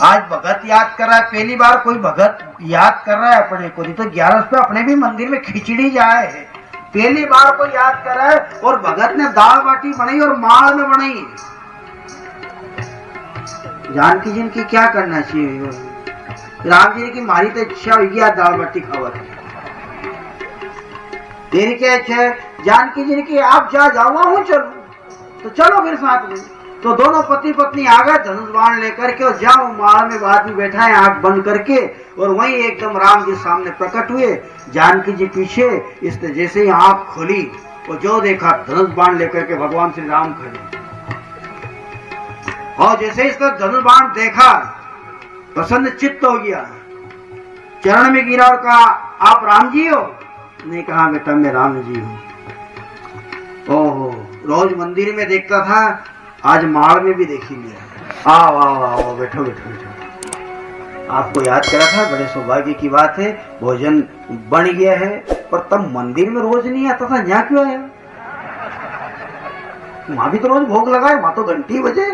आज भगत याद कर रहा है, पहली बार कोई भगत याद कर रहा है अपने को। नहीं तो 11 पे अपने भी मंदिर में खिचड़ी जाए है, पहली बार कोई याद कर रहा है। और भगत ने दाल बाटी बनाई और माल में बनाई। जानकी जी की क्या करना चाहिए? राम जी की मारी तो इच्छा हुई आज दाल बाटी खावा तेरी क्या इच्छा है? जानकी जी की आप जा जाऊंगा हूं, चलो तो चलो फिर साथ में। तो दोनों पति पत्नी आ गए धनुष बाण लेकर के, और जाओ माल में आदमी बैठा है आंख बंद करके, और वहीं एकदम राम जी सामने प्रकट हुए, जानकी जी पीछे। इसने जैसे ही आंख खोली और जो देखा धनुष बाण लेकर के भगवान श्री राम खड़े। और जैसे इसने धनुष बाण देखा प्रसन्न चित्त हो गया, चरण में गिरा और कहा आप राम जी हो? ने कहा बेटा मैं राम जी हूं। ओहो, रोज मंदिर में देखता था, आज माड़ में भी देख ही लिया। आओ आओ आओ, बैठो बैठो बैठो। आपको याद करा था, बड़े सौभाग्य की बात है, भोजन बन गया है। पर तब मंदिर में रोज नहीं आता था, यहाँ क्यों आया? वहां भी तो रोज भोग लगाए, वहां तो घंटी बजे,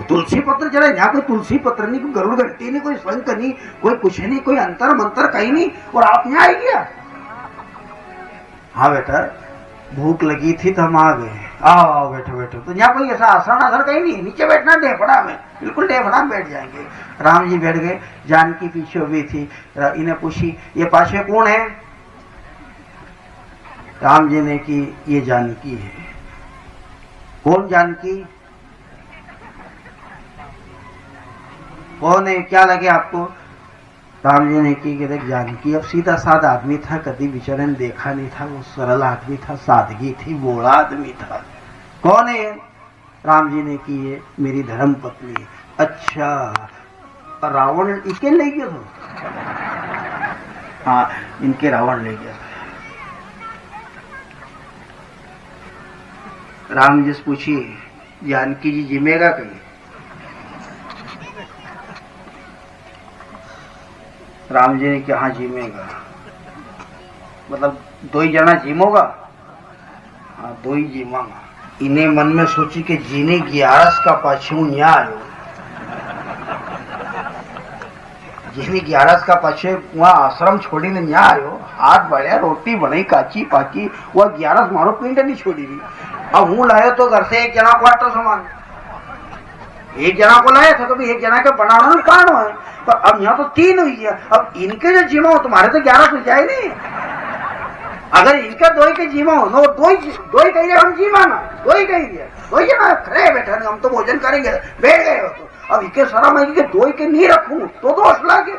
तुलसी पत्र चढ़े, यहाँ कोई तुलसी पत्र नहीं, कोई गरुड़ घंटी नहीं, कोई शंख नहीं, कोई कुछ नहीं, कोई अंतर मंत्र कहीं नहीं, और आप यहाँ आ गया? हाँ बेटा, भूख लगी थी तो हम आ गए। आओ आओ बैठो बैठो। तो यहाँ कोई ऐसा आसन आसन कहीं नहीं, नीचे बैठना डेफड़ा में, बिल्कुल डेफड़ा में बैठ जाएंगे। राम जी बैठ गए, जानकी पीछे हुई थी। इन्हें पूछी ये पाछे कौन है? राम जी ने की ये जानकी है। कौन जानकी? कौन है, क्या लगे आपको? राम जी ने की कि देख जानकी अब सीधा साधा आदमी था, कभी विचरण देखा नहीं था, वो सरल आदमी था, सादगी थी, बोला आदमी था। कौन है? राम जी ने की ये मेरी धर्म पत्नी। अच्छा, रावण इनके ले गया था? हाँ, इनके रावण ले गया था। राम जी से पूछी जानकी जी जिमेगा कहीं? राम जी ने कहा हाँ जिमेगा। मतलब दो ही जना जिमोगा? हाँ, दो ही जिमागा। इन्हें मन में सोची कि जीने 11 का पाछू यहाँ आयो, जीने 11 का पाछे वहां आश्रम छोड़ी ने यहाँ आयो, हाथ बढ़िया रोटी बनाई काची पाकी, वह 11 मारो पिंड नहीं छोड़ी रही। अब हूँ लायो तो घर से एक जना को आटा सामान, एक जना को लाया था तो भी एक जना के बनाना में कारण है, पर अब यहाँ तो 3 हुई है। अब इनके जो जीमा हो तुम्हारे तो 11 हो जाए नहीं। अगर इनका 2 के जीमा हो ना, दो ही कही हम जीमा ना, 2 ही कही दिया, 2 ही ना खड़े बैठा नहीं, हम तो भोजन करेंगे, बैठ गए हो तो। अब इनके सारा मैं 2 के नहीं रखूं तो दोष लागे।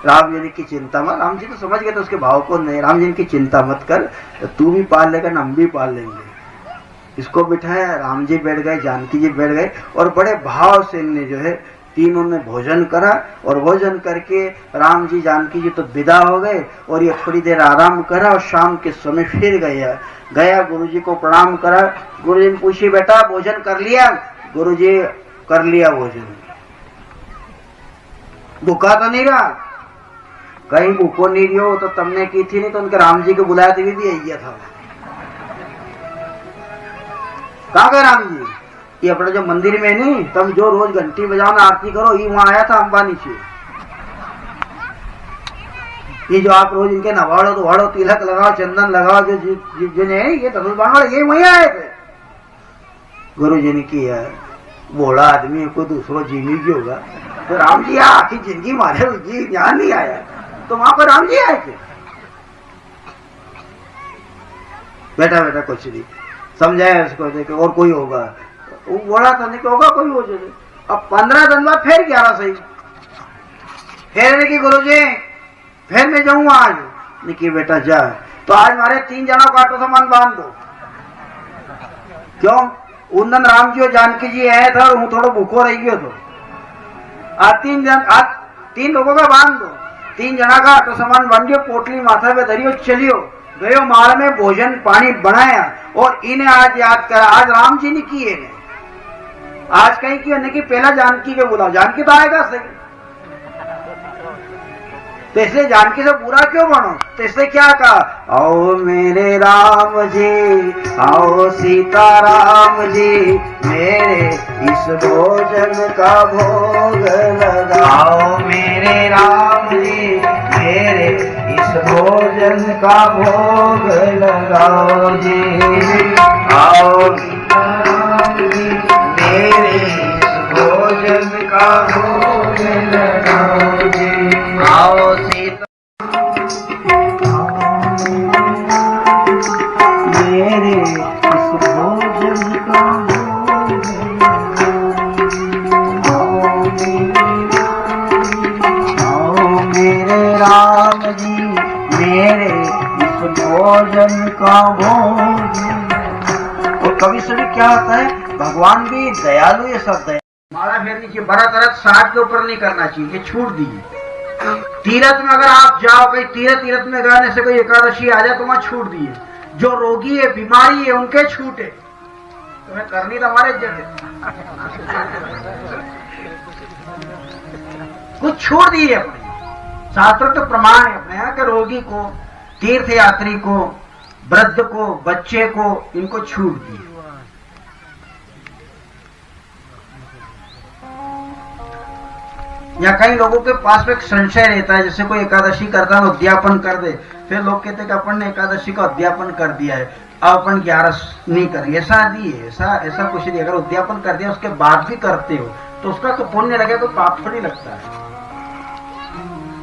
राम जी की चिंता मत, राम जी तो समझ गए तो उसके भाव को नहीं। राम जी की चिंता मत कर, तो तू भी पाल लेगा, हम भी पाल लेंगे। इसको बिठाया, राम जी बैठ गए, जानकी जी बैठ गए, और बड़े भाव से इनने जो है तीनों ने भोजन करा। और भोजन करके राम जी जानकी जी तो विदा हो गए, और ये थोड़ी देर आराम करा, और शाम के समय फिर गया गुरुजी को प्रणाम करा। गुरुजी ने पूछी बेटा भोजन कर लिया? गुरुजी कर लिया भोजन। भूखा तो नहीं रहा? कहीं भूखो नहीं रहो तो तुमने की थी, नहीं तो उनके राम जी को बुलाया तो भी आई गया था। कहा गए राम जी? ये अपने जो मंदिर में नहीं, तुम जो रोज घंटी बजाओ आरती करो, ये वहां आया था अंबानी से। ये जो आप रोज इनके नवाड़ो दुहाड़ो तिलक लगाओ चंदन लगाओ, जो ये धनुष बाण ये वहीं आए थे। गुरु जी ने किया, बोला आदमी को दूसरो जीवी भी होगा, तो राम जी आखिर जिंदगी मारे जी यहाँ नहीं आया, तो वहां पर राम जी आए थे। बेटा बेटा कुछ नहीं समझाया उसको, देखे और कोई होगा, वो बोला था नहीं कि होगा कोई हो जाए। अब 15 दिन बाद फिर 11 सही, फिर की गुरु जी फिर मैं जाऊंगा आज। निकी बेटा जा, तो आज हमारे 3 जनों का आटो सामान बांध दो। क्यों? उन राम जी और जानकी जी आए थे और हूँ थोड़ा भूखो रह गयो तो आज 3 लोगों का बांध दो। 3 जना का आटो सामान बांध दियो, पोटली माथा पे धरियो, चलियो गयो माल में भोजन पानी बनाया। और इन्हें आज याद करा, आज राम जी ने किए ने, आज कहीं किया नहीं कि पहला जानकी के बुलाओ, जानकी तो आएगा सही, तो इसलिए जानकी से बुरा क्यों बनो? तो इसलिए क्या कहा, आओ मेरे राम जी, आओ सीता राम जी, मेरे इस भोजन का भोग लगाओ मेरे राम जी, मेरे इस भोजन का भोग लगाओ जी। आओ राम जी, मेरे इस भोजन का भोग लगाओ जी। आओ सीता मेरे इस भोजन का आओ मेरे राम जी, मेरे इस भोजन का भोग। और कभी सभी क्या होता है, भगवान भी दयालु, ये सब दया। माला फेरनी चाहिए, बड़ा तरह 60 के ऊपर नहीं करना चाहिए, ये छूट दिए। तीरथ में अगर आप जाओ, कहीं तीरथ में गाने से कोई एकादशी आ जाए तो वहां छूट दिए। जो रोगी है, बीमारी है, उनके छूटे, तुम्हें करनी तो हमारे जगह कुछ छूट दी है अपने शास्त्र तो प्रमाण है अपने यहाँ के रोगी को, तीर्थ यात्री को, वृद्ध को, बच्चे को, इनको छूट दी। या कई लोगों के पास में एक संशय रहता है, जैसे कोई एकादशी करता है उद्यापन कर दे, फिर लोग कहते हैं कि अपन ने एकादशी का उद्यापन कर दिया है, अब अपन 11 नहीं करेंगे। ऐसा नहीं है, ऐसा कुछ नहीं। अगर उद्यापन कर दिया उसके बाद भी करते हो तो उसका तो पुण्य लगे, तो पाप थोड़ी लगता है।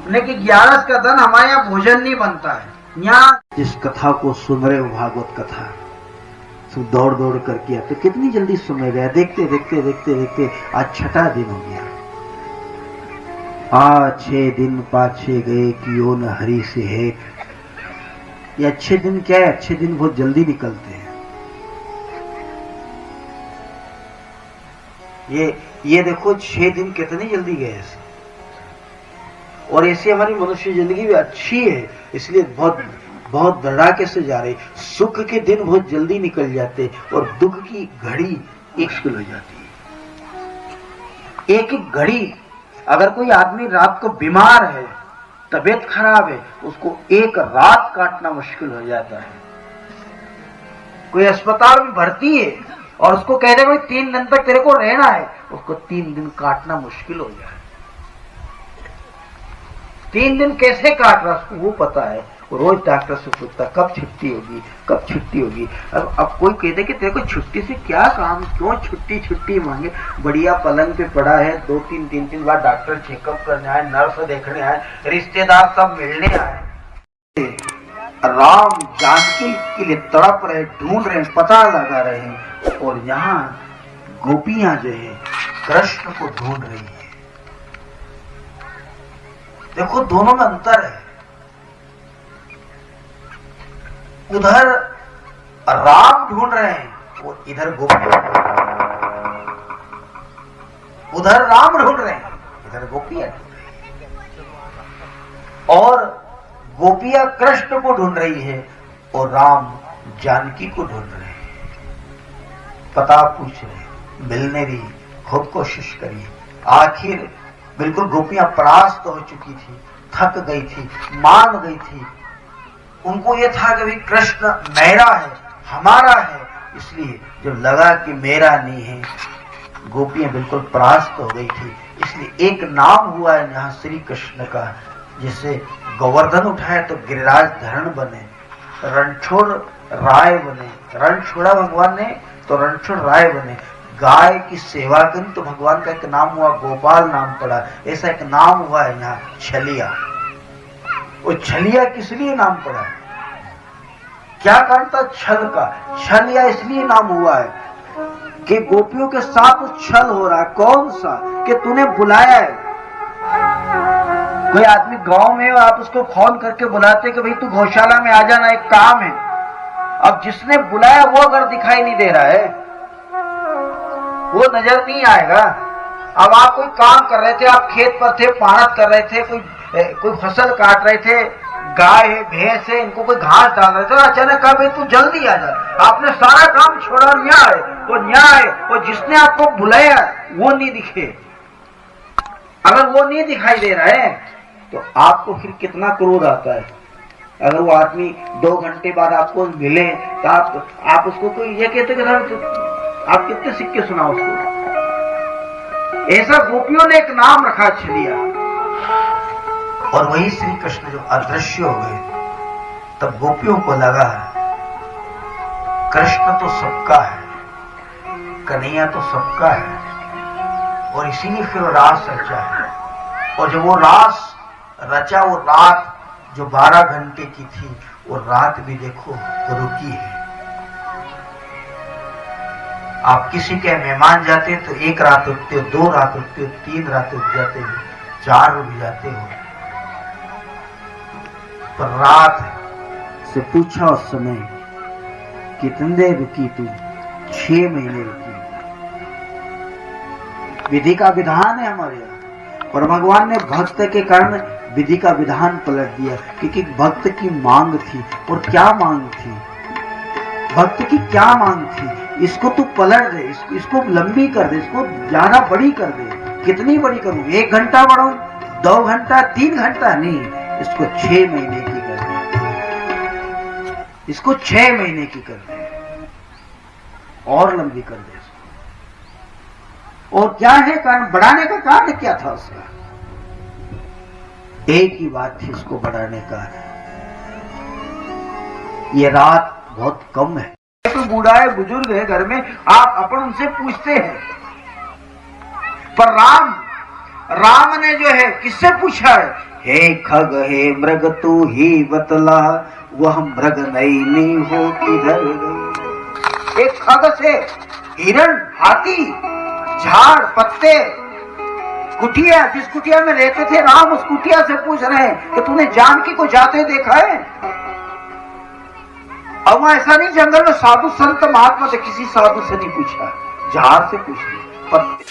लेकिन 11 का दिन हमारे यहाँ भोजन नहीं बनता है। यहाँ जिस कथा को सुन रहे हो, भागवत कथा, दौड़ दौड़ करके आते, कितनी जल्दी सुन गया, देखते देखते देखते देखते आज 6ठा दिन हो गया। 6 दिन पाछे गए कियो न हरि से है। ये अच्छे दिन क्या है, अच्छे दिन बहुत जल्दी निकलते हैं। ये देखो 6 दिन कितनी जल्दी गए ऐसे। और ऐसे हमारी मनुष्य जिंदगी भी अच्छी है, इसलिए बहुत बहुत धड़ाके से जा रहे। सुख के दिन बहुत जल्दी निकल जाते और दुख की घड़ी एक मुश्किल हो जाती है। एक एक घड़ी, अगर कोई आदमी रात को बीमार है, तबीयत खराब है, उसको एक रात काटना मुश्किल हो जाता है। कोई अस्पताल में भर्ती है और उसको कह दे भाई 3 दिन तक तेरे को रहना है, उसको 3 दिन काटना मुश्किल हो जाए। 3 दिन कैसे काट रहा उसको वो पता है। रोज डॉक्टर से पूछता कब छुट्टी होगी, कब छुट्टी होगी। अब कोई कहते कि तेरे को छुट्टी से क्या काम, क्यों छुट्टी मांगे। बढ़िया पलंग पे पड़ा है, 2-3 बार डॉक्टर चेकअप करने आए, नर्स देखने आए, रिश्तेदार सब मिलने आए। राम जानकी के लिए तड़प रहे, ढूंढ रहे, पता लगा रहे हैं। और यहाँ गोपियां जो है कृष्ण को ढूंढ रही है। देखो दोनों में अंतर है। उधर राम ढूंढ रहे हैं और इधर गोपियां, उधर राम ढूंढ रहे हैं, इधर गोपियां ढूंढ रही हैं। और गोपियां कृष्ण को ढूंढ रही है और राम जानकी को ढूंढ रहे हैं। पता पूछ रहे, मिलने दी, खूब कोशिश करी। आखिर बिल्कुल गोपियां परास्त हो चुकी थी, थक गई थी, मान गई थी। उनको ये था कि भाई कृष्ण मेरा है, हमारा है, इसलिए जब लगा कि मेरा नहीं है, गोपियां बिल्कुल परास्त हो गई थी। इसलिए एक नाम हुआ है यहाँ श्री कृष्ण का, जिसे गोवर्धन उठाए तो गिरिराज धरण बने, रणछोड़ राय बने, रण छोड़ा भगवान ने तो रणछोड़ राय बने। गाय की सेवा करी तो भगवान का एक नाम हुआ, गोपाल नाम पड़ा। ऐसा एक नाम हुआ है यहाँ छलिया। वो छलिया किस लिए नाम पड़ा है, क्या कारण था छल का। छलिया इसलिए नाम हुआ है कि गोपियों के साथ छल हो रहा है। कौन सा, कि तूने बुलाया है। कोई आदमी गांव में हो, आप उसको फोन करके बुलाते कि भाई तू गौशाला में आ जाना, एक काम है। अब जिसने बुलाया वो अगर दिखाई नहीं दे रहा है, वो नजर नहीं आएगा। अब आप कोई काम कर रहे थे, आप खेत पर थे, पाणत कर रहे थे, कोई फसल काट रहे थे, गाय है, भैंस है, इनको कोई घास डाल रहे थे, अचानक कहा भाई तू जल्दी आ जा। आपने सारा काम छोड़ा, न्याय वो न्याय, और जिसने आपको बुलाया वो नहीं दिखे। अगर वो नहीं दिखाई दे रहा है तो आपको फिर कितना क्रोध आता है। अगर वो आदमी 2 घंटे बाद आपको मिले तो आप उसको कोई ये कहते कि आप कितने सिक्के सुनाओ उसको। ऐसा गोपियों ने एक नाम रखा छलिया। और वही श्री कृष्ण जो अदृश्य हो गए, तब गोपियों को लगा कृष्ण तो सबका है, कन्हैया तो सबका है, और इसीलिए फिर रास रचा है। और जब वो रास रचा, वो रात जो 12 घंटे की थी, वो रात भी देखो रुकी है। आप किसी के मेहमान जाते तो 1 रात रुकते हो, 2 रात रुकते हो, 3 रात रुक जाते हो, 4 रुक जाते हो, पर रात से पूछा उस समय कितने देर रुकी तू? 6 महीने रुकी। विधि का विधान है हमारे यहाँ, पर भगवान ने भक्त के कारण विधि का विधान पलट दिया, क्योंकि भक्त की मांग थी। और क्या मांग थी? भक्त की क्या मांग थी? इसको तू पलट दे, इसको लंबी कर दे, इसको ज्यादा बड़ी कर दे। कितनी बड़ी करूं? 1 घंटा बढ़ाऊं, 2 घंटा, 3 घंटा नहीं, इसको 6 महीने की कर दे, इसको 6 महीने की कर दे, और लंबी कर दे इसको। और क्या है कारण? बढ़ाने का कारण क्या था उसका? एक ही बात थी इसको बढ़ाने का, ये रात बहुत कम है। तो बूढ़ा है, बुजुर्ग है घर में, आप अपन उनसे पूछते हैं, पर राम ने जो है किससे पूछा है? हे खग हे मृग तू ही बतला, वह मृग नहीं हो किधर गई। एक खग से, हिरण, हाथी, झाड़, पत्ते, कुटिया, जिस कुटिया में रहते थे राम, उस कुटिया से पूछ रहे हैं कि तूने जानकी को जाते देखा है? अब वहां ऐसा नहीं जंगल में साधु संत महात्मा से, किसी साधु से नहीं पूछा, झाड़ से पूछ लिया, पत्ते